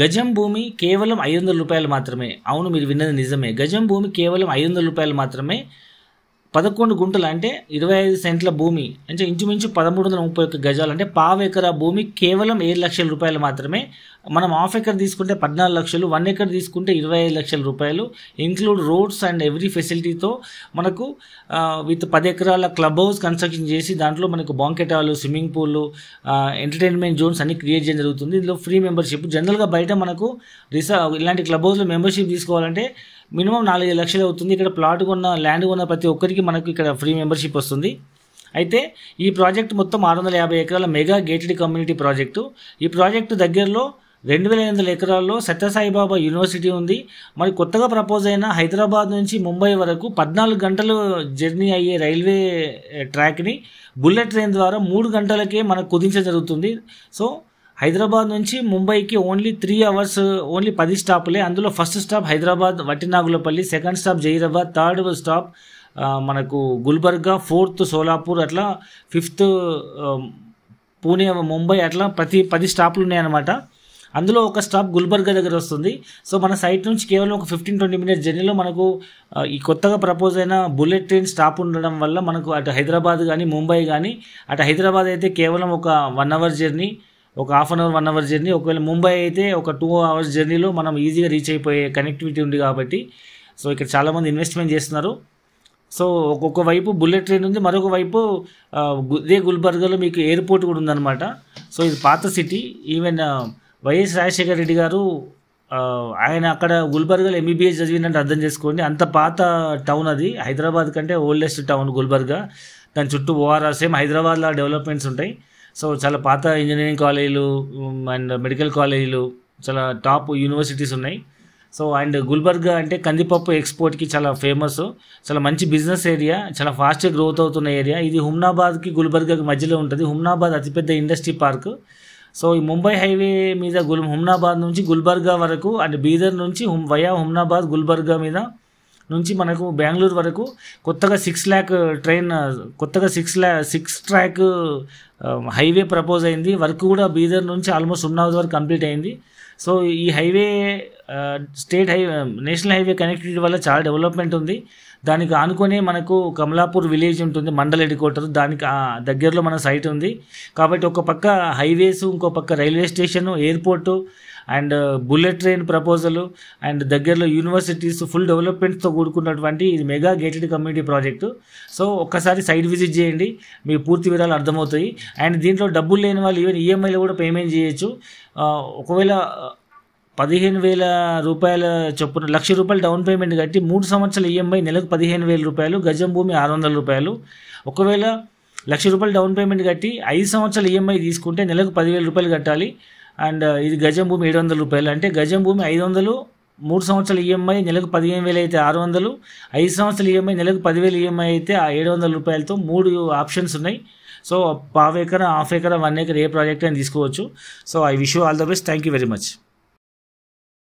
గజం భూమి కేవలం 500 రూపాయలు మాత్రమే. అవును, మీరు విన్నది నిజమే. గజం భూమి కేవలం 500 రూపాయలు మాత్రమే. 11 గుంటలు అంటే 25 సెంట్ల భూమి అంటే ఇంచుమించు 1331 గజాలు అంటే పావు ఎకరా భూమి కేవలం 7 లక్షల రూపాయలు మాత్రమే. మనం హాఫ్ ఎకర్ తీసుకుంటే 14 లక్షలు, 1 ఎకర్ తీసుకుంటే 25 లక్షల రూపాయలు, ఇంక్లూడ్ రోడ్స్ అండ్ ఎవ్రీ ఫెసిలిటీతో మనకు విత్ 10 ఎకరాల క్లబ్ హౌస్ కన్స్ట్రక్షన్ చేసి దాంట్లో మనకు banquet hall, swimming pool, entertainment Jones అన్ని క్రియేట్ చేయడం జరుగుతుంది. ఇందులో ఫ్రీ మెంబర్షిప్. జనరల్గా బయట మనకు ఇలాంటి క్లబ్ హౌస్లో మెంబర్షిప్ తీసుకోవాలంటే మినిమం 4-5 లక్షలు అవుతుంది. ఇక్కడ ప్లాట్ కొన్న, ల్యాండ్ కొన్న ప్రతి ఒక్కరికి మనకు ఇక్కడ ఫ్రీ మెంబర్షిప్ వస్తుంది. అయితే ఈ ప్రాజెక్ట్ మొత్తం 650 ఎకరాల మెగా గేటెడ్ కమ్యూనిటీ ప్రాజెక్టు. ఈ ప్రాజెక్టు దగ్గరలో 2800 ఎకరాల్లో సత్యసాయిబాబా యూనివర్సిటీ ఉంది. మరి కొత్తగా ప్రపోజ్ అయిన హైదరాబాద్ నుంచి ముంబై వరకు 14 గంటలు జర్నీ అయ్యే రైల్వే ట్రాక్ని బుల్లెట్ ట్రైన్ ద్వారా 3 గంటలకే మనకు కుదించడం జరుగుతుంది. సో హైదరాబాద్ నుంచి ముంబైకి ఓన్లీ 3 అవర్స్, ఓన్లీ 10 స్టాపులే. అందులో first stop Hyderabad Vattinagulapally, second stop Zaheerabad, third stop మనకు గుల్బర్గా, 4th సోలాపూర్, అట్లా 5th పూణే, ముంబై, అట్లా ప్రతి 10 స్టాపులు ఉన్నాయన్నమాట. అందులో ఒక స్టాప్ గుల్బర్గా దగ్గర వస్తుంది. సో మన సైట్ నుంచి కేవలం ఒక 15-20 మినిట్స్ జర్నీలో మనకు ఈ కొత్తగా ప్రపోజ్ అయిన బుల్లెట్ ట్రైన్ స్టాప్ ఉండడం వల్ల మనకు అటు హైదరాబాద్ కానీ ముంబై కానీ, అటు హైదరాబాద్ అయితే కేవలం ఒక 1 అవర్ జర్నీ, ఒక half an hour 1 hour journey, ఒకవేళ ముంబై అయితే ఒక 2 అవర్స్ జర్నీలో మనం ఈజీగా రీచ్ అయిపోయే కనెక్టివిటీ ఉంది కాబట్టి సో ఇక్కడ చాలామంది ఇన్వెస్ట్మెంట్ చేస్తున్నారు. సో ఒక్కొక్క వైపు బుల్లెట్ ట్రైన్ ఉంది, మరొక వైపు ఇదే గుల్బర్గాలో మీకు ఎయిర్పోర్ట్ కూడా ఉందన్నమాట. సో ఇది పాత city. Even YS Rajasekhara Reddy గారు ఆయన అక్కడ గుల్బర్గాలో ఎంబీబీఎస్ చదివినట్టు అర్థం చేసుకోండి. అంత పాత టౌన్ అది. హైదరాబాద్ కంటే ఓల్డెస్ట్ టౌన్ గుల్బర్గా. దాని చుట్టూ ఓఆర్ఆర్, సేమ్ హైదరాబాద్లో డెవలప్మెంట్స్ ఉంటాయి. సో చాలా పాత ఇంజనీరింగ్ కాలేజీలు అండ్ మెడికల్ కాలేజీలు, చాలా టాప్ యూనివర్సిటీస్ ఉన్నాయి. సో అండ్ గుల్బర్గా అంటే కందిపప్పు ఎక్స్పోర్ట్కి చాలా ఫేమస్. చాలా మంచి బిజినెస్ ఏరియా, చాలా ఫాస్ట్గా గ్రోత్ అవుతున్న ఏరియా ఇది. హుమ్నాబాద్కి గుల్బర్గాకి మధ్యలో ఉంటుంది. హుమ్నాబాద్ అతిపెద్ద ఇండస్ట్రీ పార్క్. సో ఈ ముంబై హైవే మీద హుమ్నాబాద్ నుంచి గుల్బర్గా వరకు అండ్ బీదర్ నుంచి వయా హుమ్నాబాద్ గుల్బర్గా మీద నుంచి మనకు బెంగళూరు వరకు కొత్తగా 6 lakh ట్రైన్, కొత్తగా 6 track హైవే ప్రపోజ్ అయింది. వర్క్ కూడా బీదర్ నుంచి ఆల్మోస్ట్ హుమ్నాబాద్ వరకు కంప్లీట్ అయింది. సో ఈ highway state highway, national highway connectivity వల్ల చాలా డెవలప్మెంట్ ఉంది. దానికి ఆనుకునే మనకు కమలాపూర్ విలేజ్ ఉంటుంది, మండల్ హెడ్ క్వార్టర్. దానికి దగ్గరలో మన సైట్ ఉంది. కాబట్టి ఒక పక్క హైవేస్, ఇంకో పక్క railway station, airport and bullet train proposal and దగ్గరలో యూనివర్సిటీస్, ఫుల్ డెవలప్మెంట్స్తో కూడుకున్నటువంటి ఇది mega gated community project. So ఒక్కసారి సైట్ విజిట్ చేయండి, మీకు పూర్తి వివరాలు అర్థమవుతాయి. అండ్ దీంట్లో డబ్బులు లేని వాళ్ళు ఈవెన్ ఈఎంఐలో కూడా పేమెంట్ చేయొచ్చు. ఒకవేళ 15,000 రూపాయల చొప్పున 1,00,000 రూపాయలు డౌన్ పేమెంట్ కట్టి 3 సంవత్సరాల ఈఎంఐ నెలకు 15,000 రూపాయలు, గజం భూమి 600 రూపాయలు. ఒకవేళ 1,00,000 రూపాయలు డౌన్ పేమెంట్ కట్టి 5 సంవత్సరాల ఈఎంఐ తీసుకుంటే నెలకు 10,000 రూపాయలు కట్టాలి. అండ్ ఇది గజం భూమి 700 రూపాయలు. అంటే గజం భూమి 500, 3 సంవత్సరాల ఈఎంఐ నెలకు 15,000 అయితే 600, 5 సంవత్సరాల ఈఎంఐ నెలకు 10,000 ఈఎంఐ అయితే 700 రూపాయలతో 3 ఆప్షన్స్ ఉన్నాయి. సో పావు ఎకరా, హాఫ్ ఎకరా, 1 acre ఏ ప్రాజెక్ట్ అయినా తీసుకోవచ్చు. So I wish you all the best. Thank you very much.